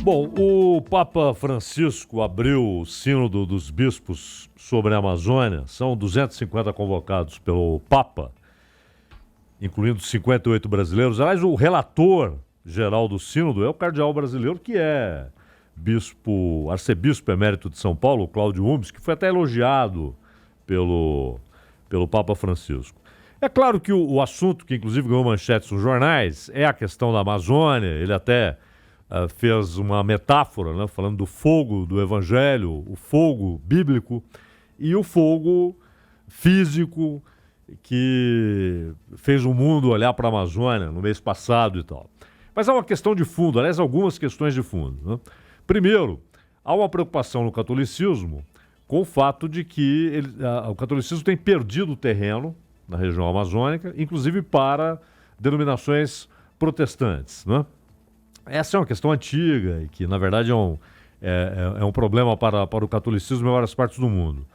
Bom, o Papa Francisco abriu o Sínodo dos Bispos sobre a Amazônia. São 250 convocados pelo Papa, incluindo 58 brasileiros. Aliás, o relator geral do Sínodo é o cardeal brasileiro, que é arcebispo emérito de São Paulo, Cláudio Umbes, que foi até elogiado pelo Papa Francisco. É claro que o assunto, que inclusive ganhou manchetes nos jornais, é a questão da Amazônia. Ele até fez uma metáfora, né, falando do fogo do Evangelho, o fogo bíblico e o fogo físico que fez o mundo olhar para a Amazônia no mês passado e tal. Mas há uma questão de fundo, aliás, algumas questões de fundo, né? Primeiro, há uma preocupação no catolicismo com o fato de que o catolicismo tem perdido terreno na região amazônica, inclusive para denominações protestantes, né? Essa é uma questão antiga e que, na verdade, é um problema para o catolicismo em várias partes do mundo.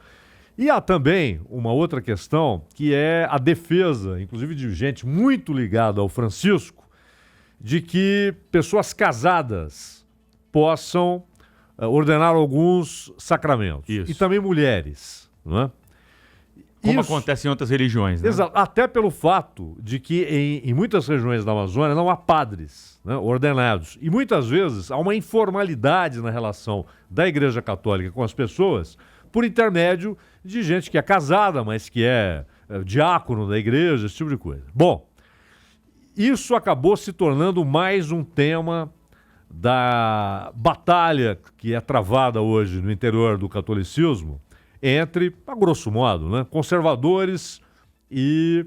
E há também uma outra questão, que é a defesa, inclusive de gente muito ligada ao Francisco, de que pessoas casadas possam ordenar alguns sacramentos. Isso. E também mulheres, não é? Como Isso acontece em outras religiões, né? Exato, até pelo fato de que em muitas regiões da Amazônia não há padres, né, ordenados. E muitas vezes há uma informalidade na relação da Igreja Católica com as pessoas por intermédio de gente que é casada, mas que é diácono da igreja, esse tipo de coisa. Bom, isso acabou se tornando mais um tema da batalha que é travada hoje no interior do catolicismo entre, a grosso modo, né, conservadores e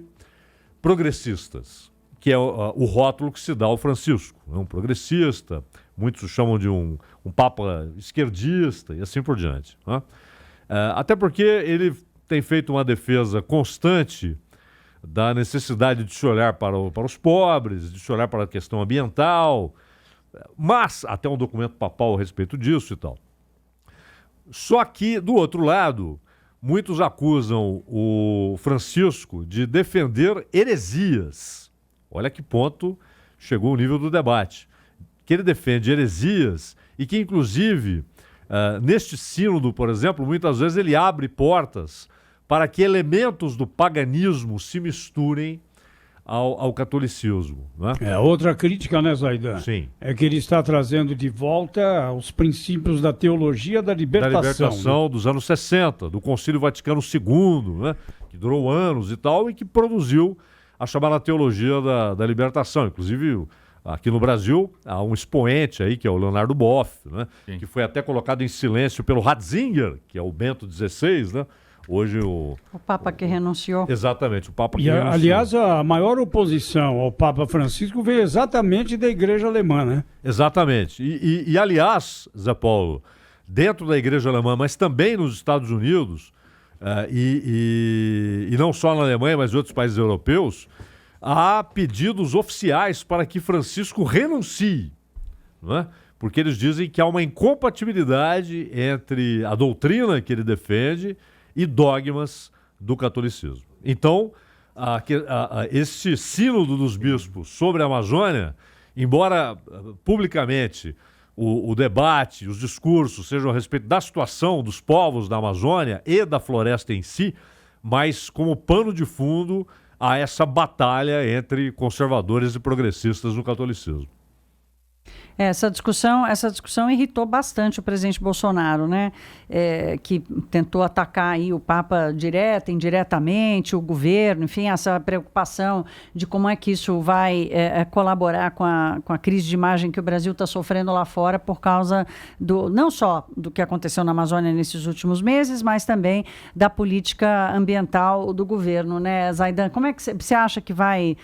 progressistas, que é o rótulo que se dá ao Francisco. É um progressista, muitos o chamam de um papa esquerdista e assim por diante, né? Até porque ele tem feito uma defesa constante da necessidade de se olhar para os pobres, de se olhar para a questão ambiental, mas até um documento papal a respeito disso e tal. Só que, do outro lado, muitos acusam o Francisco de defender heresias. Olha que ponto chegou o nível do debate. Que ele defende heresias e que, inclusive, neste sínodo, por exemplo, muitas vezes ele abre portas para que elementos do paganismo se misturem ao catolicismo, né? Outra crítica, né, Zaidan? Sim. É que ele está trazendo de volta os princípios da teologia da libertação. Da libertação, né? Dos anos 60, do Concílio Vaticano II, né? Que durou anos e tal, e que produziu a chamada teologia da libertação. Inclusive, aqui no Brasil, há um expoente aí, que é o Leonardo Boff, né? Que foi até colocado em silêncio pelo Ratzinger, que é o Bento XVI, né? Hoje o Papa que renunciou. Exatamente, o Papa que E, renunciou. aliás, a maior oposição ao Papa Francisco veio exatamente da Igreja Alemã, né? Exatamente. E aliás, Zé Paulo, dentro da Igreja Alemã, mas também nos Estados Unidos, e não só na Alemanha, mas em outros países europeus, há pedidos oficiais para que Francisco renuncie, não é? Porque eles dizem que há uma incompatibilidade entre a doutrina que ele defende e dogmas do catolicismo. Então, esse sínodo dos bispos sobre a Amazônia, embora publicamente o debate, os discursos sejam a respeito da situação dos povos da Amazônia e da floresta em si, mas como pano de fundo há essa batalha entre conservadores e progressistas no catolicismo. Essa discussão irritou bastante o presidente Bolsonaro, né? Que tentou atacar aí o Papa direta, indiretamente, o governo, enfim, essa preocupação de como é que isso vai colaborar com a crise de imagem que o Brasil está sofrendo lá fora por causa não só do que aconteceu na Amazônia nesses últimos meses, mas também da política ambiental do governo, né, Zaidan? Como é que você acha que vai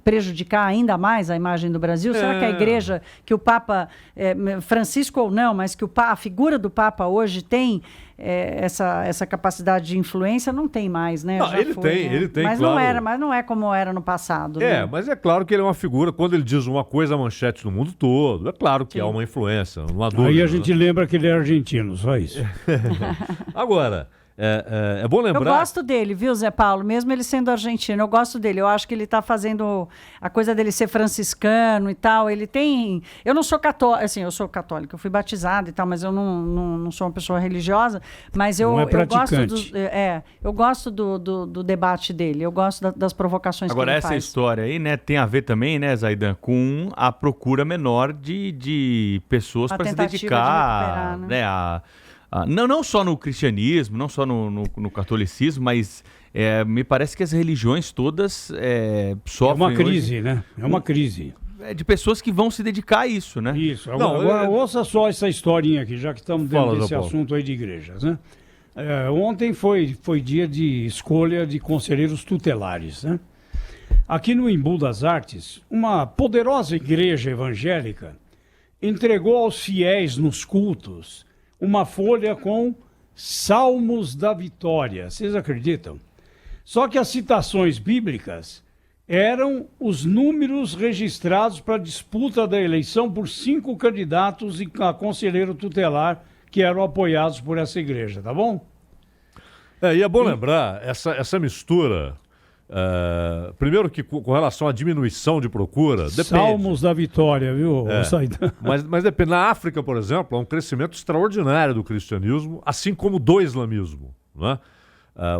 prejudicar ainda mais a imagem do Brasil? Será que a igreja, que o Papa, Francisco ou não, mas que a figura do Papa hoje tem essa capacidade de influência? Não tem mais, né? Não, Já ele foi, tem, né? ele tem, mas claro. não é como era no passado. Né? Mas é claro que ele é uma figura, quando ele diz uma coisa, a manchete no mundo todo. É claro que Sim. há uma influência, não há dúvida. Aí a gente lembra que ele é argentino, só isso. Agora, É bom lembrar... Eu gosto dele, viu, Zé Paulo? Mesmo ele sendo argentino, eu gosto dele. Eu acho que ele está fazendo a coisa dele ser franciscano e tal. Ele tem... Eu não sou católica, assim, eu sou católica, eu fui batizada e tal, mas eu não sou uma pessoa religiosa. Mas eu, Não é eu gosto, praticante. eu gosto do debate dele, eu gosto das provocações Agora, que ele essa faz. história aí, né, tem a ver também, né, Zaidan, com a procura menor de pessoas A para se tentativa de dedicar, recuperar, né? né, não só no cristianismo, não só no catolicismo, mas me parece que as religiões todas É sofrem uma crise, né? É uma crise. hoje, de pessoas que vão se dedicar a isso, né? Isso. Não, Agora, ouça só essa historinha aqui, já que estamos dentro Fala, desse Zé Paulo. assunto aí de igrejas, né? Ontem foi dia de escolha de conselheiros tutelares, né? Aqui no Embu das Artes, uma poderosa igreja evangélica entregou aos fiéis nos cultos uma folha com Salmos da Vitória. Vocês acreditam? Só que as citações bíblicas eram os números registrados para a disputa da eleição por 5 candidatos e a conselheiro tutelar que eram apoiados por essa igreja, tá bom? E é bom lembrar, essa mistura, primeiro que com relação à diminuição de procura, depende. Salmos da Vitória, viu, É. Zaidan? Mas depende. Na África, por exemplo, há um crescimento extraordinário do cristianismo, assim como do islamismo. Né?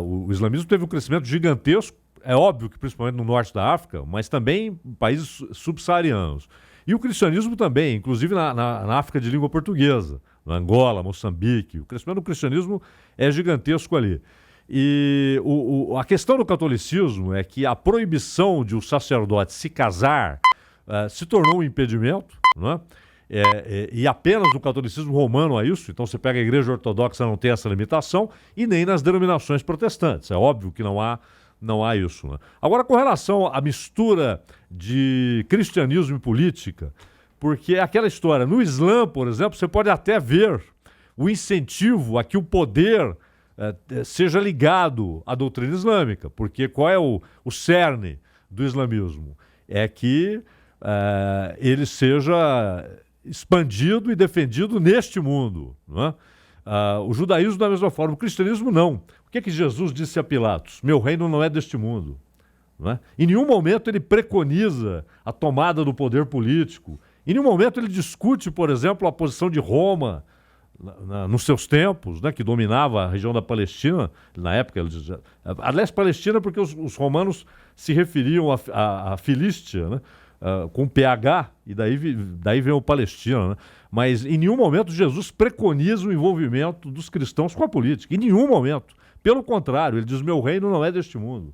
O islamismo teve um crescimento gigantesco, é óbvio que principalmente no norte da África, mas também em países subsaarianos. E o cristianismo também, inclusive na África de língua portuguesa, na Angola, Moçambique. O crescimento do cristianismo é gigantesco ali. E a questão do catolicismo é que a proibição de o sacerdote se casar se tornou um impedimento, né? E apenas no catolicismo romano há isso. Então você pega a igreja ortodoxa, não tem essa limitação, e nem nas denominações protestantes. É óbvio que não há isso. Né? Agora, com relação à mistura de cristianismo e política, porque é aquela história, no Islã, por exemplo, você pode até ver o incentivo a que o poder seja ligado à doutrina islâmica, porque qual é o cerne do islamismo? É que ele seja expandido e defendido neste mundo. Não é? O judaísmo da mesma forma, o cristianismo não. O que é que Jesus disse a Pilatos? Meu reino não é deste mundo. Não é? Em nenhum momento ele preconiza a tomada do poder político. Em nenhum momento ele discute, por exemplo, a posição de Roma nos seus tempos, né, que dominava a região da Palestina, na época, aliás, Palestina porque os romanos se referiam à Filístia, né, com PH, e daí vem o Palestina. Né? Mas em nenhum momento Jesus preconiza o envolvimento dos cristãos com a política, em nenhum momento. Pelo contrário, ele diz, meu reino não é deste mundo.